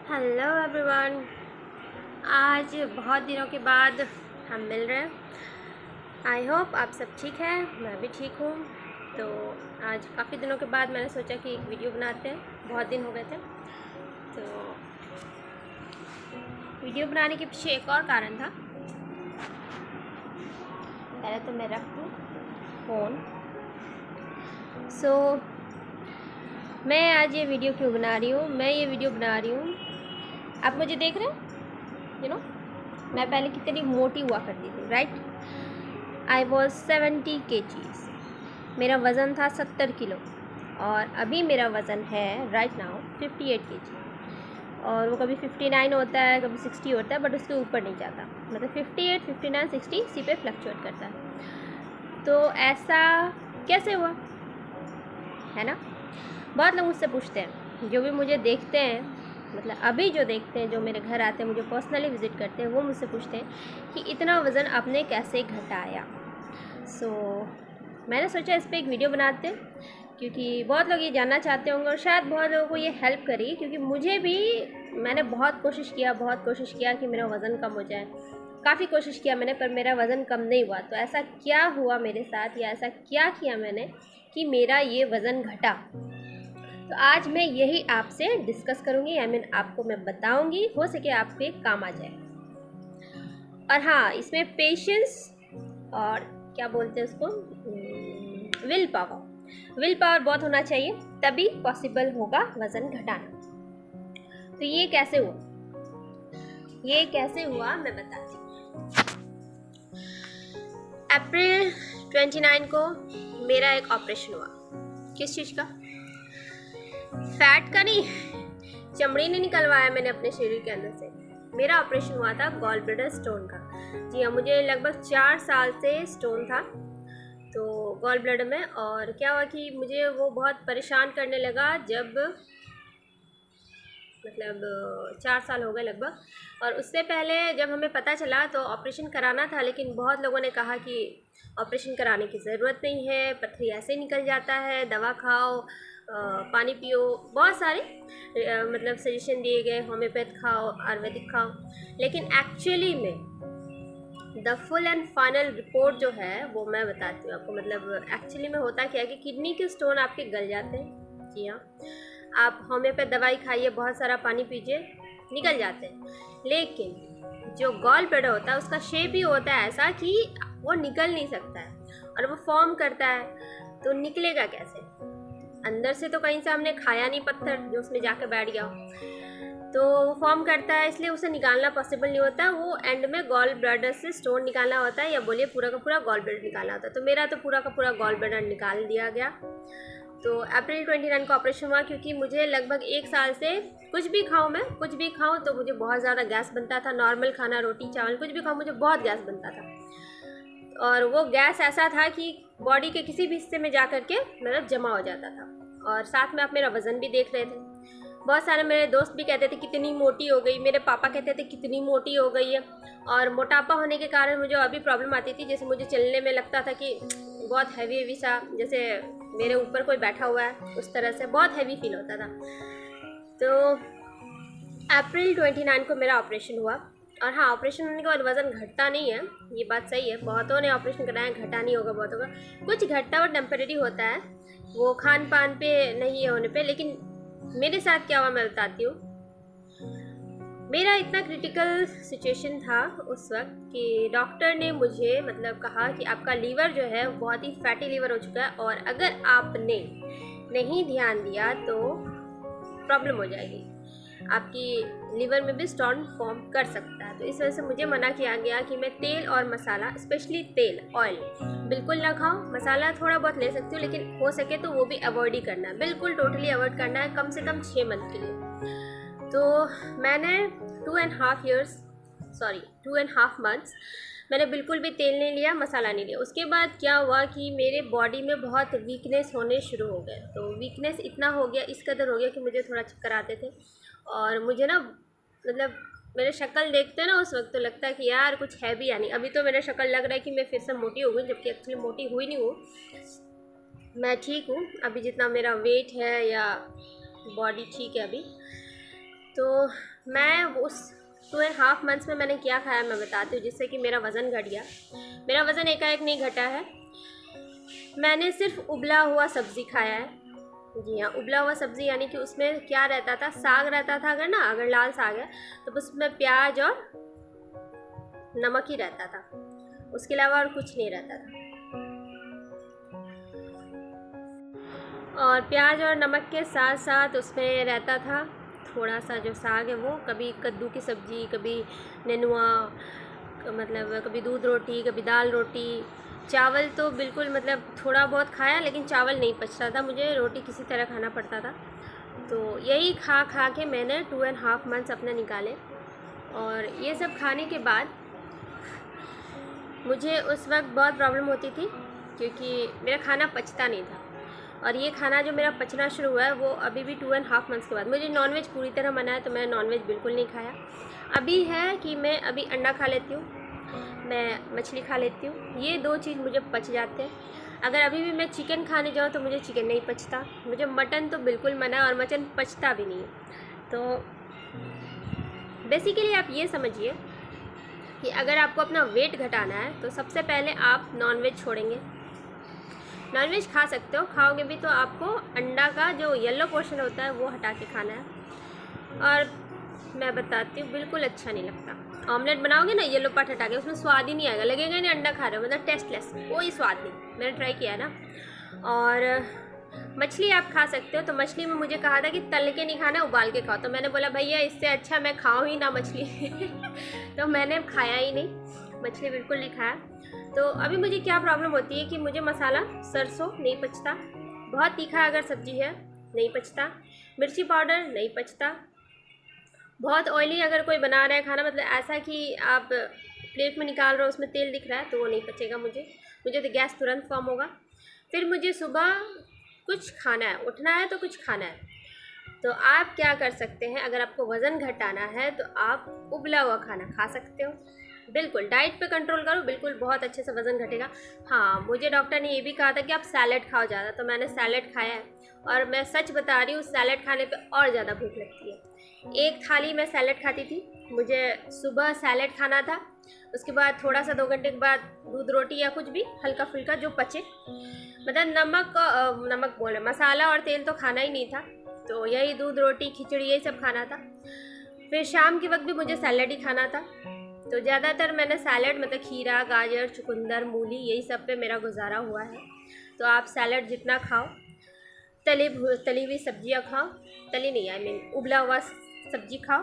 Hello everyone. आज बहुत दिनों के बाद हम मिल रहे हैं। आई होप आप सब ठीक है, मैं भी ठीक हूँ। तो आज काफ़ी दिनों के बाद मैंने सोचा कि एक वीडियो बनाते हैं, बहुत दिन हो गए थे। तो वीडियो बनाने के पीछे एक और कारण था। पहले तो मैं रख दूँ फ़ोन। मैं आज ये वीडियो क्यों बना रही हूँ? मैं ये वीडियो बना रही हूँ, आप मुझे देख रहे हैं, मैं पहले कितनी मोटी हुआ करती थी, राइट? I was 70 kgs। मेरा वज़न था 70 किलो और अभी मेरा वज़न है राइट नाउ 58 kg। और वो कभी 59 होता है, कभी 60 होता है, बट उसके ऊपर नहीं जाता। मतलब 58, 59, 60 इसी पे फ्लक्चुएट करता है। तो ऐसा कैसे हुआ, है ना? बहुत लोग मुझसे पूछते हैं, जो भी मुझे देखते हैं, मतलब अभी जो देखते हैं, जो मेरे घर आते हैं, मुझे पर्सनली विज़िट करते हैं, वो मुझसे पूछते हैं कि इतना वज़न आपने कैसे घटाया। मैंने सोचा इस पर एक वीडियो बनाते हैं, क्योंकि बहुत लोग ये जानना चाहते होंगे और शायद बहुत लोगों को ये हेल्प करी, क्योंकि मुझे भी, मैंने बहुत कोशिश किया कि मेरा वज़न कम हो जाए। काफ़ी कोशिश किया मैंने, पर मेरा वज़न कम नहीं हुआ। तो ऐसा क्या हुआ मेरे साथ, या ऐसा क्या किया मैंने कि मेरा ये वज़न घटा? तो आज मैं यही आपसे डिस्कस करूँगी। आपको मैं बताऊँगी, हो सके आपके काम आ जाए। और हाँ, इसमें पेशेंस और क्या बोलते हैं उसको, विल पावर बहुत होना चाहिए, तभी पॉसिबल होगा वज़न घटाना। तो ये कैसे हुआ मैं बताती हूँ। अप्रैल 29 को मेरा एक ऑपरेशन हुआ। किस चीज़ का? फैट का नहीं, चमड़ी नहीं निकलवाया मैंने अपने शरीर के अंदर से। मेरा ऑपरेशन हुआ था गॉल ब्लैडर स्टोन का। जी हाँ, मुझे लगभग 4 साल से स्टोन था तो गॉल ब्लैडर में। और क्या हुआ कि मुझे वो बहुत परेशान करने लगा, जब मतलब 4 साल हो गए लगभग। और उससे पहले जब हमें पता चला तो ऑपरेशन कराना था, लेकिन बहुत लोगों ने कहा कि ऑपरेशन कराने की ज़रूरत नहीं है, पथरी ऐसे ही निकल जाता है, दवा खाओ, पानी पियो, बहुत सारे मतलब सजेशन दिए गए, होम्योपैथ खाओ, आयुर्वेदिक खाओ। लेकिन एक्चुअली में the full and final report जो है वो मैं बताती हूँ आपको। मतलब एक्चुअली में होता क्या है कि किडनी के स्टोन आपके गल जाते हैं। जी हाँ, आप होम्योपैथ दवाई खाइए, बहुत सारा पानी पीजिए, निकल जाते हैं। लेकिन जो गॉल ब्लैडर होता है उसका शेप ही होता है ऐसा कि वो निकल नहीं सकता है, और वो फॉर्म करता है, तो निकलेगा कैसे? अंदर से तो कहीं से हमने खाया नहीं पत्थर जो उसमें जाके बैठ गया, तो वो फॉर्म करता है, इसलिए उसे निकालना पॉसिबल नहीं होता। वो एंड में गॉल ब्लैडर से स्टोन निकालना होता है, या बोलिए पूरा का पूरा गॉल ब्लैडर निकालना होता है। तो मेरा तो पूरा का पूरा गॉल ब्लैडर निकाल दिया गया। तो अप्रैल 29 को ऑपरेशन हुआ, क्योंकि मुझे लगभग 1 साल से कुछ भी खाऊं तो मुझे बहुत ज़्यादा गैस बनता था। नॉर्मल खाना, रोटी चावल कुछ भी खाऊं, मुझे बहुत गैस बनता था। और वो गैस ऐसा था कि बॉडी के किसी भी हिस्से में जा कर के मेरा जमा हो जाता था। और साथ में आप मेरा वज़न भी देख रहे थे। बहुत सारे मेरे दोस्त भी कहते थे कितनी मोटी हो गई, मेरे पापा कहते थे कितनी मोटी हो गई है। और मोटापा होने के कारण मुझे अभी प्रॉब्लम आती थी, जैसे मुझे चलने में लगता था कि बहुत हैवी सा, जैसे मेरे ऊपर कोई बैठा हुआ है, उस तरह से बहुत हैवी फील होता था। तो अप्रैल 29 को मेरा ऑपरेशन हुआ। और हाँ, ऑपरेशन होने के बाद वज़न घटता नहीं है, ये बात सही है। बहुतों ने ऑपरेशन कराया, घटा नहीं होगा बहुतों का, कुछ घटता और टेम्परेरी होता है, वो खान पान पे नहीं होने पे। लेकिन मेरे साथ क्या हुआ मैं बताती हूँ। मेरा इतना क्रिटिकल सिचुएशन था उस वक्त कि डॉक्टर ने मुझे मतलब कहा कि आपका लीवर जो है बहुत ही फैटी लीवर हो चुका है, और अगर आपने नहीं ध्यान दिया तो प्रॉब्लम हो जाएगी, आपकी लीवर में भी स्टोन फॉर्म कर सकता है। तो इस वजह से मुझे मना किया गया कि मैं तेल और मसाला, स्पेशली तेल, ऑयल बिल्कुल ना खाऊं। मसाला थोड़ा बहुत ले सकती हूँ, लेकिन हो सके तो वो भी अवॉइड ही करना है, बिल्कुल टोटली अवॉइड करना है, कम से कम 6 मंथ के लिए। तो मैंने 2.5 months मैंने बिल्कुल भी तेल नहीं लिया, मसाला नहीं लिया। उसके बाद क्या हुआ कि मेरे बॉडी में बहुत वीकनेस होने शुरू हो गए। तो वीकनेस इतना हो गया, इस कदर हो गया कि मुझे थोड़ा चक्कर आते थे। और मुझे ना, मतलब मेरे शक्ल देखते हैं ना उस वक्त, तो लगता है कि यार कुछ है भी या नहीं। अभी तो मेरा शक्ल लग रहा है कि मैं फिर से मोटी हो गई, जबकि एक्चुअली मोटी हुई नहीं हूँ। मैं ठीक हूँ अभी, जितना मेरा वेट है या बॉडी ठीक है अभी। तो मैं उस 2.5 मंथ्स में मैंने क्या खाया मैं बताती हूँ, जिससे कि मेरा वज़न घट गया। मेरा वज़न एकाएक नहीं घटा है, मैंने सिर्फ उबला हुआ सब्ज़ी खाया है। जी हाँ, उबला हुआ सब्ज़ी यानी कि उसमें क्या रहता था, साग रहता था। अगर लाल साग है तो उसमें प्याज और नमक ही रहता था, उसके अलावा और कुछ नहीं रहता था। और प्याज और नमक के साथ साथ उसमें रहता था थोड़ा सा जो साग है वो, कभी कद्दू की सब्ज़ी, कभी नेनुआ, मतलब कभी दूध रोटी, कभी दाल रोटी। चावल तो बिल्कुल मतलब थोड़ा बहुत खाया, लेकिन चावल नहीं पचता था, मुझे रोटी किसी तरह खाना पड़ता था। तो यही खा खा के मैंने 2.5 मंथ्स अपने निकाले। और ये सब खाने के बाद मुझे उस वक्त बहुत प्रॉब्लम होती थी, क्योंकि मेरा खाना पचता नहीं था। और ये खाना जो मेरा पचना शुरू हुआ है वो अभी भी 2.5 मंथ्स के बाद। मुझे नॉनवेज पूरी तरह मना है, तो मैंने नॉनवेज बिल्कुल नहीं खाया। अभी है कि मैं अभी अंडा खा लेती हूँ, मैं मछली खा लेती हूँ, ये 2 चीज़ मुझे पच जाते हैं। अगर अभी भी मैं चिकन खाने जाऊँ तो मुझे चिकन नहीं पचता, मुझे मटन तो बिल्कुल मना है, और मटन पचता भी नहीं है। तो बेसिकली आप ये समझिए कि अगर आपको अपना वेट घटाना है तो सबसे पहले आप नॉनवेज छोड़ेंगे। नॉनवेज खा सकते हो, खाओगे भी तो आपको अंडा का जो येलो पोर्शन होता है वो हटा के खाना है। और मैं बताती हूँ, बिल्कुल अच्छा नहीं लगता। ऑमलेट बनाओगे ना येलो पार्ट हटा के, उसमें स्वाद ही नहीं आएगा, लगेगा नहीं अंडा खा रहे हो, मतलब टेस्टलेस, कोई स्वाद नहीं। मैंने ट्राई किया है ना। और मछली आप खा सकते हो, तो मछली में मुझे कहा था कि तल के नहीं खाना, उबाल के खाओ। तो मैंने बोला भैया इससे अच्छा मैं खाऊँ ही ना मछली तो मैंने खाया ही नहीं, मछली बिल्कुल नहीं खाया। तो अभी मुझे क्या प्रॉब्लम होती है कि मुझे मसाला सरसों नहीं पचता, बहुत तीखा अगर सब्जी है नहीं पचता, मिर्ची पाउडर नहीं पचता, बहुत ऑयली अगर कोई बना रहा है खाना, मतलब ऐसा कि आप प्लेट में निकाल रहे हो उसमें तेल दिख रहा है, तो वो नहीं पचेगा मुझे तो गैस तुरंत फॉर्म होगा। फिर मुझे सुबह कुछ खाना है, उठना है तो कुछ खाना है। तो आप क्या कर सकते हैं, अगर आपको वज़न घटाना है तो आप उबला हुआ खाना खा सकते हो। बिल्कुल डाइट पे कंट्रोल करो, बिल्कुल बहुत अच्छे से वज़न घटेगा। हाँ, मुझे डॉक्टर ने ये भी कहा था कि आप सैलेड खाओ ज़्यादा, तो मैंने सैलेड खाया है, और मैं सच बता रही हूँ सैलेड खाने पे और ज़्यादा भूख लगती है। एक थाली मैं सैलेड खाती थी, मुझे सुबह सैलेड खाना था, उसके बाद थोड़ा सा 2 घंटे के बाद दूध रोटी या कुछ भी हल्का फुल्का जो पचे, मतलब नमक बोले मसाला और तेल तो खाना ही नहीं था, तो यही दूध रोटी खिचड़ी यही सब खाना था। फिर शाम के वक्त भी मुझे सैलेड ही खाना था, तो ज़्यादातर मैंने सैलेड मतलब खीरा, गाजर, चुकंदर, मूली यही सब पे मेरा गुजारा हुआ है। तो आप सैलेड जितना खाओ, तली हुई सब्जियां खाओ, तली नहीं आई मीन उबला हुआ सब्जी खाओ,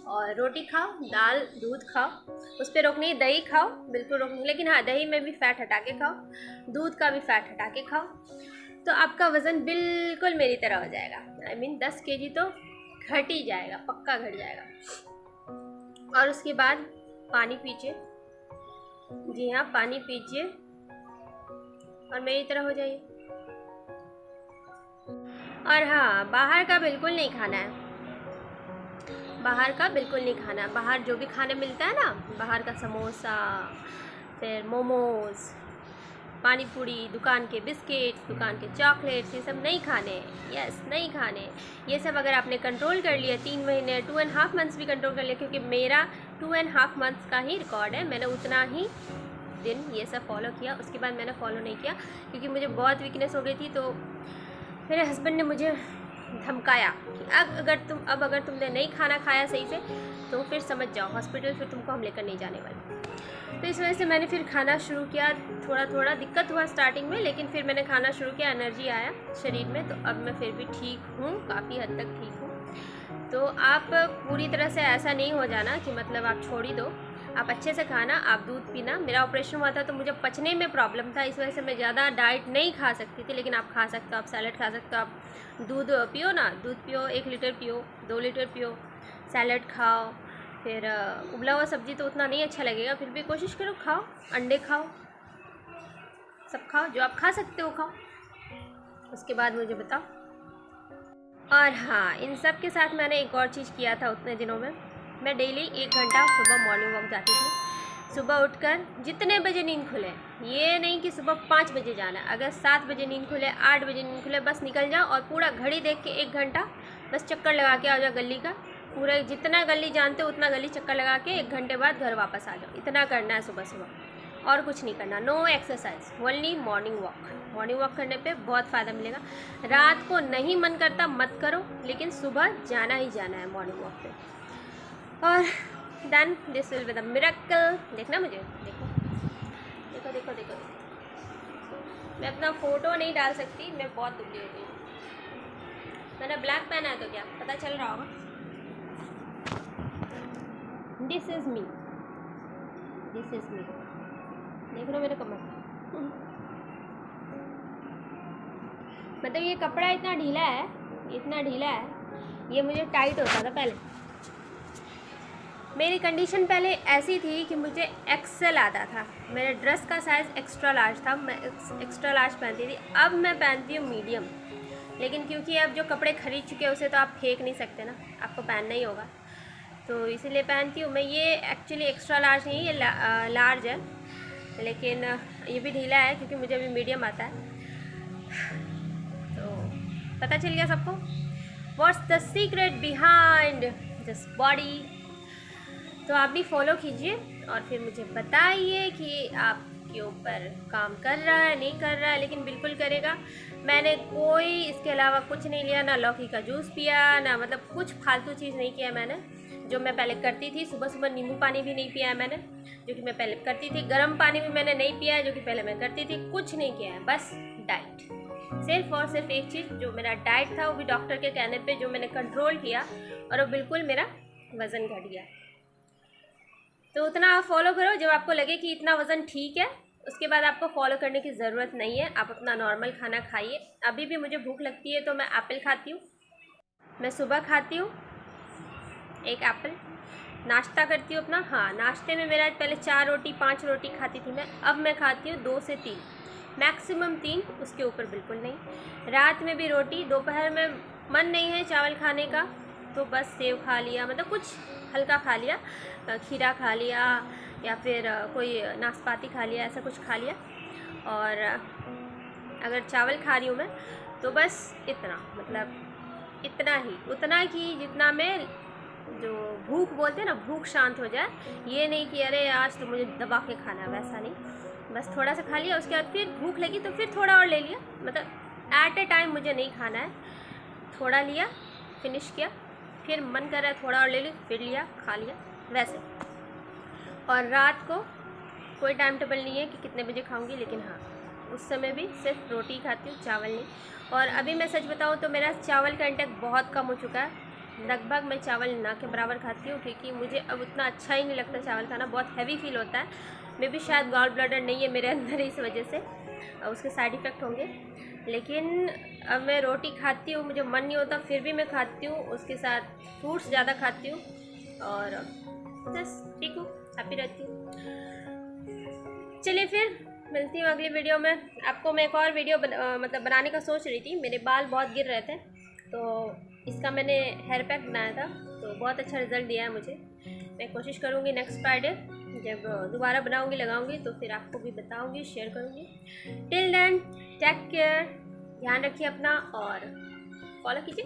और रोटी खाओ, दाल दूध खाओ, उस पर रोक नहीं, दही खाओ बिल्कुल रोक नहीं, लेकिन हाँ दही में भी फ़ैट हटा के खाओ, दूध का भी फ़ैट हटा के खाओ, तो आपका वज़न बिल्कुल मेरी तरह हो जाएगा। आई मीन 10 kg तो घट ही जाएगा, पक्का घट जाएगा। और उसके बाद पानी पीजिए, जी हाँ पानी पीजिए और मेरी तरह हो जाइए। और हाँ, बाहर का बिल्कुल नहीं खाना है, बाहर का बिल्कुल नहीं खाना। बाहर जो भी खाने मिलता है ना, बाहर का समोसा, फिर मोमोज़, पानी पूरी, दुकान के बिस्किट्स, दुकान के चॉकलेट्स, ये सब नहीं खाने। यस, नहीं खाने। ये सब अगर आपने कंट्रोल कर लिया 3 महीने, 2.5 मंथ्स भी कंट्रोल कर लिया, क्योंकि मेरा 2.5 मंथ्स का ही रिकॉर्ड है, मैंने उतना ही दिन ये सब फॉलो किया, उसके बाद मैंने फॉलो नहीं किया, क्योंकि मुझे बहुत वीकनेस हो गई थी। तो मेरे हस्बैंड ने मुझे धमकाया कि अब अगर तुमने नहीं खाना खाया सही से तो फिर समझ जाओ हॉस्पिटल, फिर तुमको हम लेकर नहीं जाने वाले। तो इस वजह से मैंने फिर खाना शुरू किया, थोड़ा थोड़ा दिक्कत हुआ स्टार्टिंग में, लेकिन फिर मैंने खाना शुरू किया, एनर्जी आया शरीर में, तो अब मैं फिर भी ठीक हूँ, काफ़ी हद तक ठीक हूँ। तो आप पूरी तरह से ऐसा नहीं हो जाना कि मतलब आप छोड़ ही दो, आप अच्छे से खाना, आप दूध पीना। मेरा ऑपरेशन हुआ था तो मुझे पचने में प्रॉब्लम था, इस वजह से मैं ज़्यादा डाइट नहीं खा सकती थी, लेकिन आप खा सकते हो, आप सैलेड खा सकते हो, आप दूध पियो ना, दूध पियो, 1 लीटर पियो, 2 लीटर पियो, सैलेड खाओ, फिर उबला हुआ सब्ज़ी तो उतना नहीं अच्छा लगेगा, फिर भी कोशिश करो खाओ, अंडे खाओ, सब खाओ, जो आप खा सकते हो खाओ। उसके बाद मुझे बताओ। और हाँ, इन सब के साथ मैंने एक और चीज़ किया था उतने दिनों में, मैं डेली 1 घंटा सुबह मॉर्निंग वॉक जाती थी। सुबह उठकर जितने बजे नींद खुले, ये नहीं कि सुबह 5 बजे जाना, अगर 7 बजे नींद खुले, 8 बजे नींद खुले, बस निकल जाओ और पूरा घड़ी देख के 1 घंटा बस चक्कर लगा के आ जाओ गली का, पूरे जितना गली जानते हो उतना गली चक्कर लगा के 1 घंटे बाद घर वापस आ जाओ। इतना करना है सुबह सुबह, और कुछ नहीं करना। No exercise, only morning walk. Morning walk करने पे बहुत फ़ायदा मिलेगा। रात को नहीं मन करता मत करो, लेकिन सुबह जाना ही जाना है मॉर्निंग वॉक पे। और then this will be the miracle. देखना मुझे, देखो देखो देखो देखो। मैं अपना फ़ोटो नहीं डाल सकती, मैं बहुत दुबली हो गई हूँ। मैंने ब्लैक पहना है तो क्या पता चल रहा होगा। This is me, this is me. देख लो मेरे कमर। मतलब ये कपड़ा इतना ढीला है, इतना ढीला है, ये मुझे टाइट होता था पहले। मेरी कंडीशन पहले ऐसी थी कि मुझे एक्सेल आता था, मेरे ड्रेस का साइज़ एक्स्ट्रा लार्ज था, मैं एक्स्ट्रा लार्ज पहनती थी। अब मैं पहनती हूँ मीडियम, लेकिन क्योंकि अब जो कपड़े खरीद चुके हैं उसे तो आप फेंक नहीं सकते ना, आपको पहनना ही होगा, तो इसीलिए पहनती हूँ मैं। ये एक्चुअली एक्स्ट्रा लार्ज नहीं, ये लार्ज है, लेकिन ये भी ढीला है क्योंकि मुझे अभी मीडियम आता है। तो पता चल गया सबको what's the secret behind this body. तो आप भी फॉलो कीजिए और फिर मुझे बताइए कि आपके ऊपर काम कर रहा है नहीं कर रहा है, लेकिन बिल्कुल करेगा। मैंने कोई इसके अलावा कुछ नहीं लिया, ना लौकी का जूस पिया, ना मतलब कुछ फालतू चीज़ नहीं किया मैंने, जो मैं पहले करती थी। सुबह सुबह नींबू पानी भी नहीं पिया है मैंने, जो कि मैं पहले करती थी। गर्म पानी भी मैंने नहीं पिया है, जो कि पहले मैं करती थी। कुछ नहीं किया है, बस डाइट। सिर्फ और सिर्फ एक चीज़, जो मेरा डाइट था वो भी डॉक्टर के कहने पे, जो मैंने कंट्रोल किया, और वो बिल्कुल मेरा वज़न घट गया। तो उतना आप फॉलो करो जब आपको लगे कि इतना वज़न ठीक है, उसके बाद आपको फॉलो करने की ज़रूरत नहीं है। आप अपना नॉर्मल खाना खाइए। अभी भी मुझे भूख लगती है तो मैं एप्पल खाती हूँ। मैं सुबह खाती हूँ 1 एप्पल, नाश्ता करती हूँ अपना। हाँ, नाश्ते में मेरा पहले 4 रोटी 5 रोटी खाती थी मैं, अब मैं खाती हूँ 2 से 3, मैक्सिमम 3, उसके ऊपर बिल्कुल नहीं। रात में भी रोटी। दोपहर में मन नहीं है चावल खाने का तो बस सेव खा लिया, मतलब कुछ हल्का खा लिया, खीरा खा लिया या फिर कोई नाशपाती खा लिया, ऐसा कुछ खा लिया। और अगर चावल खा रही हूँ मैं तो बस इतना, मतलब इतना ही, उतना कि जितना मैं, जो भूख बोलते हैं ना, भूख शांत हो जाए। ये नहीं कि अरे आज तो मुझे दबा के खाना है, वैसा नहीं। बस थोड़ा सा खा लिया, उसके बाद फिर भूख लगी तो फिर थोड़ा और ले लिया, मतलब एट ए टाइम मुझे नहीं खाना है। थोड़ा लिया, फिनिश किया, फिर मन कर रहा है थोड़ा और ले ली, फिर लिया, खा लिया, वैसे। और रात को कोई टाइम टेबल नहीं है कि कितने बजे खाऊंगी, लेकिन हाँ, उस समय भी सिर्फ रोटी खाती हूँ, चावल नहीं। और अभी मैं सच बताऊँ तो मेरा चावल का इंटेक बहुत कम हो चुका है। लगभग मैं चावल ना के बराबर खाती हूँ, क्योंकि मुझे अब उतना अच्छा ही नहीं लगता चावल खाना, बहुत हैवी फील होता है। मे भी शायद गॉल ब्लैडर नहीं है मेरे अंदर, इस वजह से उसके साइड इफ़ेक्ट होंगे। लेकिन अब मैं रोटी खाती हूँ, मुझे मन नहीं होता फिर भी मैं खाती हूँ। उसके साथ फ्रूट्स ज़्यादा खाती हूँ और बस ठीक हूँ, हैप्पी रहती हूँ। चलिए फिर मिलती हूँ अगली वीडियो में। आपको मैं एक और वीडियो मतलब बनाने का सोच रही थी। मेरे बाल बहुत गिर रहे थे तो इसका मैंने हेयर पैक बनाया था, तो बहुत अच्छा रिज़ल्ट दिया है मुझे। मैं कोशिश करूँगी नेक्स्ट फ्राइडे जब दोबारा बनाऊँगी, लगाऊँगी, तो फिर आपको भी बताऊँगी, शेयर करूँगी। टिल देन टेक केयर, ध्यान रखिए अपना और फॉलो कीजिए।